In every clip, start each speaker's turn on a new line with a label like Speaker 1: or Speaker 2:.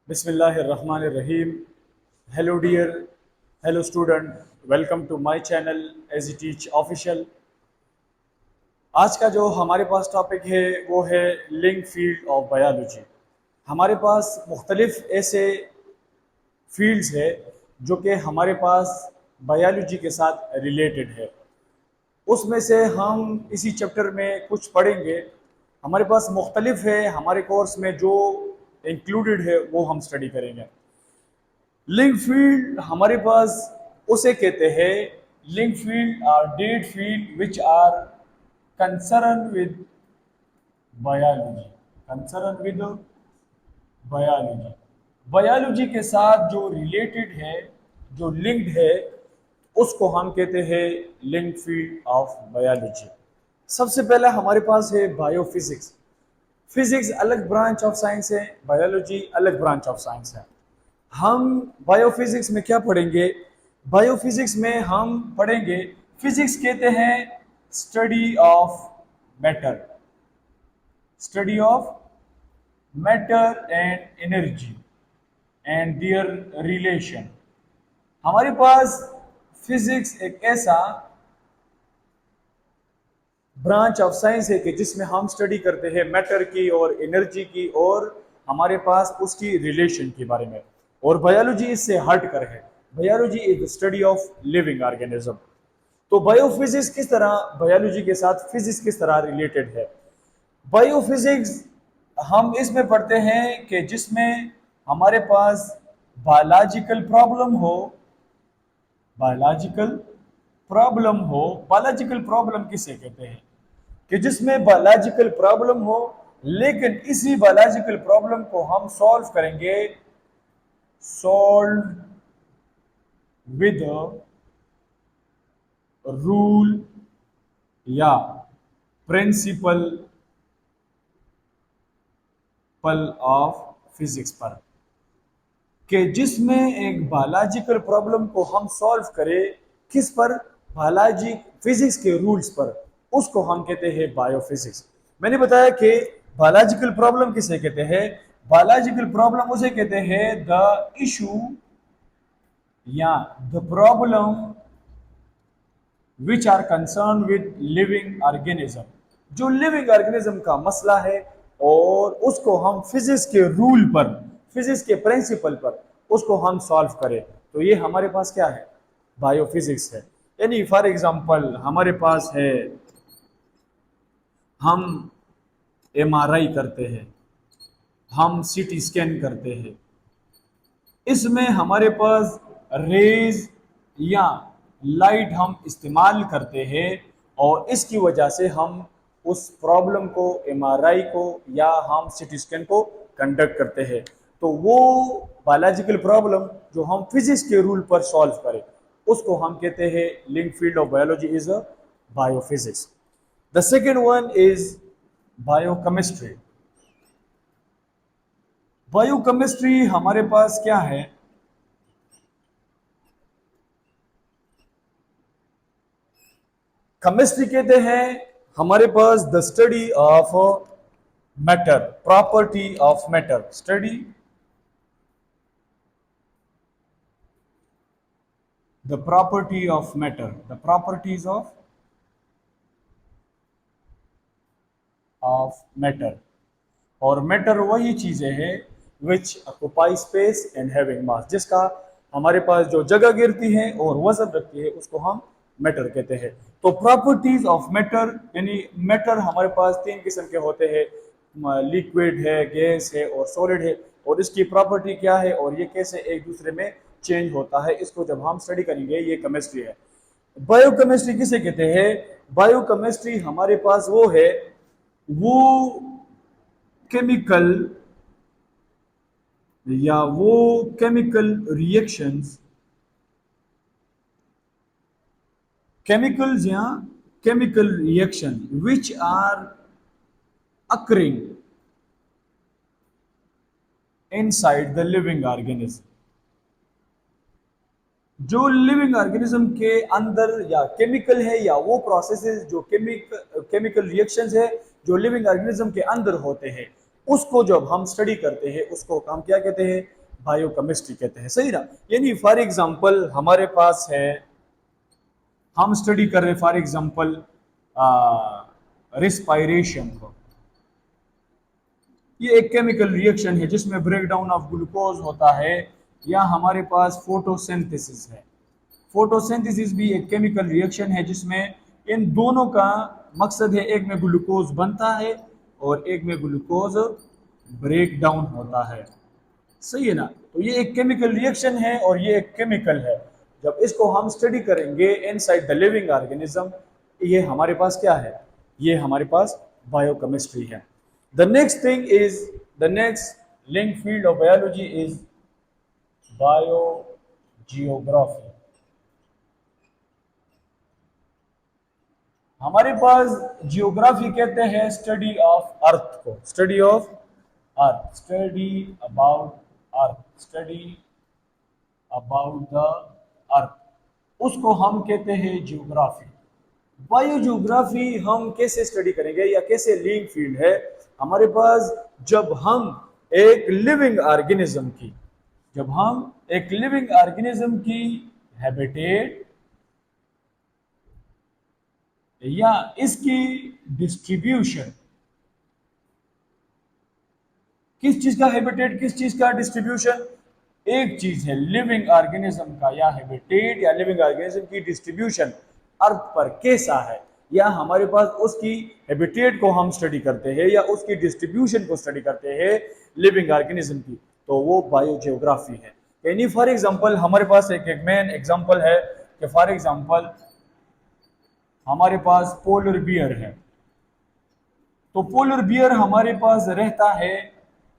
Speaker 1: Bismillahirrahmanirrahim. Hello dear, hello student. Welcome to my channel as it teach official. आज का जो हमारे पास topic है वो है लिंक फील्ड ऑफ बायोलॉजी। हमारे पास मुख्तलिफ ऐसे फील्ड्स है जो कि हमारे पास बायोलॉजी के साथ रिलेटेड है। उसमें से हम इसी चैप्टर में कुछ पढ़ेंगे। हमारे पास मुख्तलिफ है हमारे कोर्स में जो इंक्लूडेड है वो हम स्टडी करेंगे। लिंक फील्ड हमारे पास उसे कहते हैं, link field are that field which are concern with biology, concern with biology. Biology के साथ जो रिलेटेड है, जो लिंक्ड है, उसको हम कहते हैं लिंक फील्ड ऑफ बायोलॉजी। सबसे पहला हमारे पास है बायोफिजिक्स। फिजिक्स अलग ब्रांच ऑफ साइंस है, बायोलॉजी अलग ब्रांच ऑफ साइंस है। हम बायोफिजिक्स में क्या पढ़ेंगे? बायोफिजिक्स में हम पढ़ेंगे, फिजिक्स कहते हैं study of matter, study of matter and energy and there relation. हमारे पास फिजिक्स एक ऐसा ब्रांच ऑफ साइंस है कि जिसमें हम स्टडी करते हैं मैटर की और एनर्जी की और हमारे पास उसकी रिलेशन के बारे में। और बायोलॉजी इससे हट कर है, biology is the study of living organism. तो बायोफिजिक्स किस तरह बायोलॉजी के साथ फिजिक्स किस तरह रिलेटेड है? बायोफिजिक्स हम इसमें पढ़ते हैं कि जिसमें हमारे पास बायोलॉजिकल प्रॉब्लम हो, बायोलॉजिकल प्रॉब्लम हो। बायोलॉजिकल प्रॉब्लम किसे कहते हैं? कि जिसमें बायोलॉजिकल प्रॉब्लम हो, लेकिन इसी बायोलॉजिकल प्रॉब्लम को हम सॉल्व करेंगे, सॉल्व विद रूल या प्रिंसिपल ऑफ फिजिक्स पर। कि जिसमें एक बायोलॉजिकल प्रॉब्लम को हम सॉल्व करें, किस पर? बायोलॉजी फिजिक्स के रूल्स पर, उसको हम कहते हैं बायोफिजिक्स। मैंने बताया कि बायोलॉजिकल प्रॉब्लम किसे कहते हैं? बायोलॉजिकल प्रॉब्लम उसे कहते हैं द इशू या the problem which are concern with living organism. जो लिविंग ऑर्गेनिज्म का मसला है और उसको हम फिजिक्स के रूल पर, फिजिक्स के प्रिंसिपल पर उसको हम सॉल्व करें, तो ये हमारे पास क्या है? बायोफिजिक्स है। यानी फॉर एग्जांपल हमारे पास है, हम एमआरआई करते हैं, हम सीटी स्कैन करते हैं, इसमें हमारे पास रेज या लाइट हम इस्तेमाल करते हैं और इसकी वजह से हम उस प्रॉब्लम को, एमआरआई को या हम सीटी स्कैन को कंडक्ट करते हैं। तो वो बायोलॉजिकल प्रॉब्लम जो हम फिजिक्स के रूल पर सॉल्व करें, उसको हम कहते हैं link field of biology is a biophysics. The second one is biochemistry. Biochemistry हमारे पास क्या है? केमिस्ट्री कहते हैं हमारे पास the study of matter, property of matter, study the property of matter, the properties of matter. और मैटर वही चीजें हैं which occupy space and having mass, जिसका हमारे पास जो जगह गिरती है और वजन रखती है, उसको हम मैटर कहते हैं। तो प्रॉपर्टीज ऑफ मैटर, यानी मैटर हमारे पास तीन किस्म के होते हैं, लिक्विड है, गैस है और सॉलिड है। और इसकी प्रॉपर्टी क्या है और ये कैसे एक दूसरे में चेंज होता है, इसको जब हम स्टडी करेंगे, ये केमिस्ट्री है। बायोकेमिस्ट्री किसे कहते हैं? बायोकेमिस्ट्री हमारे पास वो है, वो केमिकल या वो केमिकल रिएक्शंस, केमिकल्स या chemical reaction which are occurring inside the living organism. जो लिविंग ऑर्गेनिज्म के अंदर या केमिकल है या वो प्रोसेसेस जो केमिकल रिएक्शंस है जो लिविंग ऑर्गेनिज्म के अंदर होते हैं, उसको जब हम स्टडी करते हैं उसको हम क्या कहते हैं, बायोकेमिस्ट्री कहते हैं, सही ना। यानी फॉर एग्जांपल हमारे पास है, हम स्टडी कर रहे हैं फॉर एग्जांपल रिस्पायरेशन को। ये एक केमिकल रिएक्शन है जिसमें ब्रेक डाउन ऑफ ग्लूकोज होता है, या हमारे पास फोटोसिंथेसिस है। फोटोसिंथेसिस भी एक केमिकल रिएक्शन है जिसमें इन दोनों का मकसद है, एक में ग्लूकोज बनता है और एक में ग्लूकोज ब्रेक डाउन होता है, सही है ना। तो ये एक केमिकल रिएक्शन है और ये एक केमिकल है। जब इसको हम स्टडी करेंगे इनसाइड द लिविंग ऑर्गेनिज्म, ये हमारे पास क्या है, ये हमारे पास बायोकेमिस्ट्री है। The next thing is, the next link field of biology is biogeography. हमारे पास जियोग्राफी कहते हैं स्टडी ऑफ अर्थ को, study of earth, study about earth, study about the earth, उसको हम कहते हैं जियोग्राफी। बायोजियोग्राफी हम कैसे स्टडी करेंगे या कैसे लिंक फील्ड है हमारे पास, जब हम एक लिविंग ऑर्गेनिज्म की, जब हम एक लिविंग ऑर्गेनिज्म की हैबिटेट या इसकी डिस्ट्रीब्यूशन, किस चीज का हैबिटेट, किस चीज का डिस्ट्रीब्यूशन, एक चीज है लिविंग ऑर्गेनिज्म का या हैबिटेट या लिविंग ऑर्गेनिज्म की डिस्ट्रीब्यूशन अर्थ पर कैसा है, या हमारे पास उसकी हैबिटेट को हम स्टडी करते हैं या उसकी डिस्ट्रीब्यूशन को स्टडी करते हैं लिविंग ऑर्गेनिज्म की, तो वो बायोजियोग्राफी है। यानी फॉर एग्जांपल हमारे पास एक मेन एग्जांपल है कि फॉर एग्जांपल हमारे पास पोलर बियर है। तो पोलर बियर हमारे पास रहता है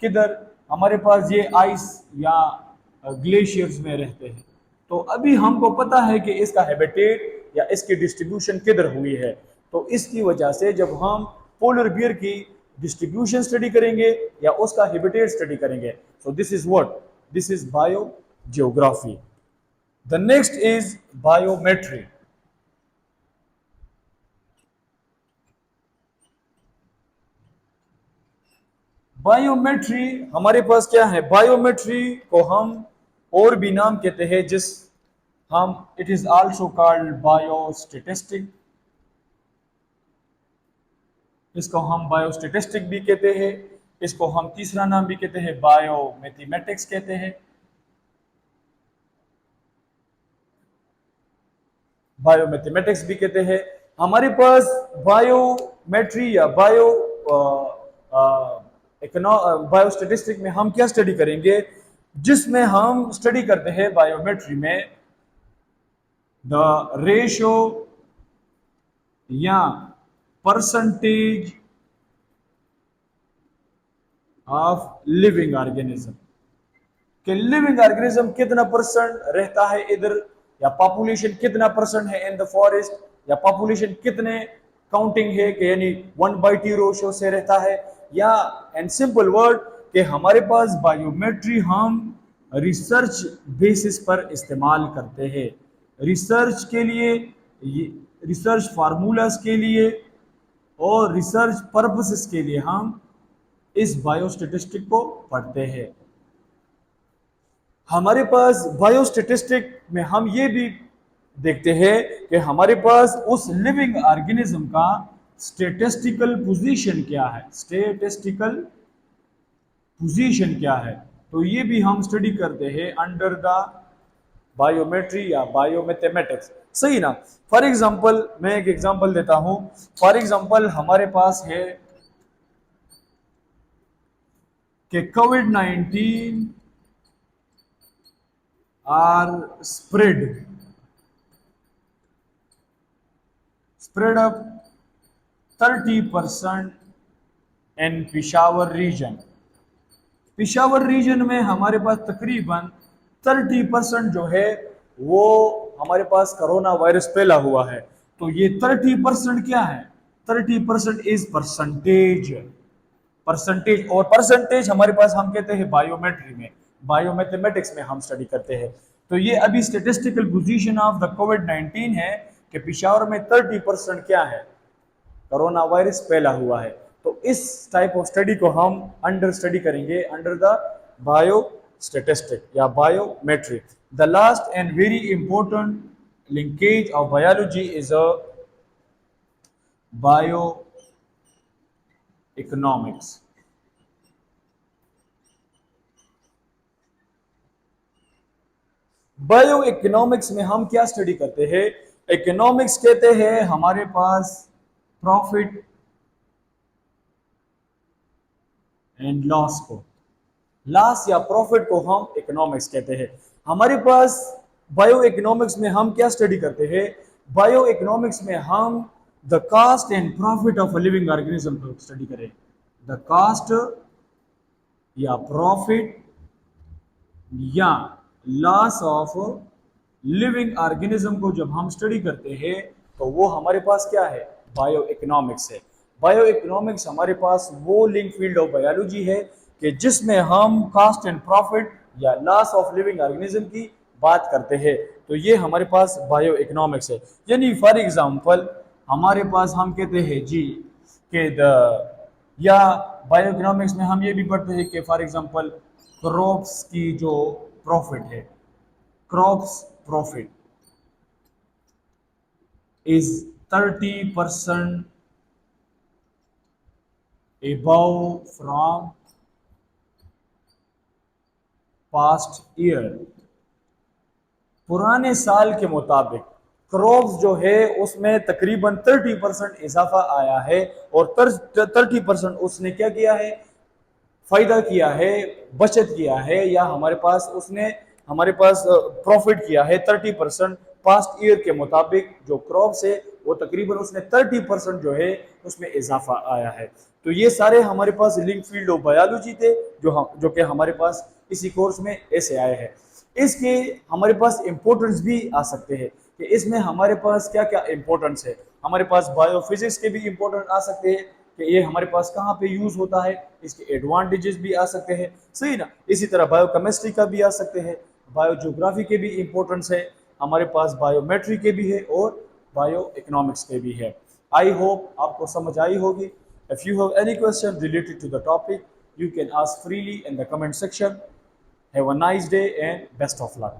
Speaker 1: किधर, हमारे पास ये आइस या ग्लेशियर्स में रहते हैं। तो अभी हमको पता है कि इसका हैबिटेट या इसकी डिस्ट्रीब्यूशन किधर हुई है, तो इसकी वजह से जब हम पोलर बियर की डिस्ट्रीब्यूशन स्टडी करेंगे या उसका हैबिटेट स्टडी करेंगे, so this is what, this is biogeography. The next is biometry. Biometry हमारे पास क्या है, बायोमेट्री को हम और भी नाम कहते हैं, जिस हम इट इज आल्सो कॉल्ड बायोस्टैटिस्टिक, इसको हम बायोस्टैटिस्टिक भी कहते हैं, इसको हम तीसरा नाम भी कहते हैं बायोमैथमेटिक्स कहते हैं, बायोमैथमेटिक्स भी कहते हैं। हमारे पास बायोमेट्री या बायोस्टैटिस्टिक में हम क्या स्टडी करेंगे, जिसमें हम स्टडी करते हैं बायोमेट्री में द रेशो या परसेंटेज ऑफ लिविंग ऑर्गेनिज्म, कि लिविंग ऑर्गेनिज्म कितना परसेंट रहता है इधर, या पॉपुलेशन कितना परसेंट है इन द फॉरेस्ट, या पॉपुलेशन कितने काउंटिंग है कि यानी 1/t रेशो से रहता है, या इन सिंपल वर्ड कि हमारे पास बायोमेट्री हम रिसर्च बेसिस पर इस्तेमाल करते हैं, रिसर्च के लिए, रिसर्च फार्मूलाज के लिए और रिसर्च पर्पसेस के लिए हम इस बायोस्टैटिस्टिक को पढ़ते हैं। हमारे पास बायोस्टैटिस्टिक में हम ये भी देखते हैं कि हमारे पास उस लिविंग ऑर्गेनिज्म का स्टैटिस्टिकल पोजीशन क्या है, स्टैटिस्टिकल पोजीशन क्या है, तो ये भी हम स्टडी करते हैं अंडर द बायोमेट्री या बायोमैथमेटिक्स, सही ना। फॉर एग्जांपल मैं एक एग्जांपल देता हूं, फॉर एग्जांपल हमारे पास है कि कोविड-19 are spread up 30% in Peshawar region. Peshawar region में हमारे पास तकरीबन 30% जो है वो हमारे पास कोरोना वायरस फैला हुआ है। तो ये 30% क्या है, 30% इज परसेंटेज, परसेंटेज, और परसेंटेज हमारे पास हम कहते हैं बायोमेट्री में, बायोमैथमेटिक्स में हम स्टडी करते हैं। तो ये अभी स्टैटिस्टिकल पोजीशन ऑफ द कोविड-19 है कि पेशावर में 30% क्या है, कोरोना वायरस फैला हुआ है। तो इस टाइप ऑफ स्टडी को हम अंडर स्टडी करेंगे अंडर द बायो स्टेटिस्टिक या biometry. The last and very important linkage of biology is a bio economics. Bio economics में हम क्या स्टडी करते हैं? इकोनॉमिक्स कहते हैं हमारे पास प्रॉफिट एंड लॉस को, लॉस या प्रॉफिट को हम इकोनॉमिक्स कहते हैं। हमारे पास बायो इकोनॉमिक्स में हम क्या स्टडी करते हैं? बायो इकोनॉमिक्स में हम the cost and profit of a living organism को स्टडी करें। द कॉस्ट या प्रॉफिट या लॉस ऑफ लिविंग ऑर्गेनिज्म को जब हम स्टडी करते हैं तो वो हमारे पास क्या है? बायो इकोनॉमिक्स है। बायो इकोनॉमिक्स हमारे पास वो लिंक फील्ड ऑफ बायोलॉजी है कि जिसमें हम कॉस्ट एंड प्रॉफिट या लॉस ऑफ लिविंग ऑर्गेनिज्म की बात करते हैं। तो ये हमारे पास बायो इकोनॉमिक्स है। यानी फॉर एग्जांपल हमारे पास हम कहते हैं जी कि या बायो इकोनॉमिक्स में हम ये भी पढ़ते हैं कि फॉर एग्जांपल क्रॉप्स की जो प्रॉफिट है, crops profit is 30% above from past year। पुराने साल के मुताबिक क्रॉप्स जो है उसमें तकरीबन 30% इजाफा आया है और 30% उसने क्या किया है? फायदा किया है, बचत किया है, या हमारे पास उसने हमारे पास प्रॉफिट किया है 30%। पास्ट ईयर के मुताबिक जो क्रॉप्स है वो तकरीबन उसने 30% जो है उसमें इजाफा आया है। तो ये सारे हमारे पास लिंक फील्ड ऑफ बायोलॉजी थे जो कि हमारे पास इसी कोर्स में ऐसे आए हैं। इसके हमारे पास इंपॉर्टेंस भी आ सकते हैं कि इसमें हमारे पास क्या क्या इंपॉर्टेंस है। हमारे पास बायोफिजिक्स के भी इंपॉर्टेंट आ सकते हैं कि ये हमारे पास कहाँ पे यूज होता है, इसके एडवांटेजेस भी आ सकते हैं, सही ना। इसी तरह बायोकेमिस्ट्री का भी आ सकते हैं, बायोजियोग्राफी के भी इंपॉर्टेंस है, हमारे पास बायोमेट्री के भी है और बायो इकोनॉमिक्स के भी है। आई होप आपको समझ आई होगी। If you have any question related to the topic you can ask freely in the comment section. Have a nice day and best of luck.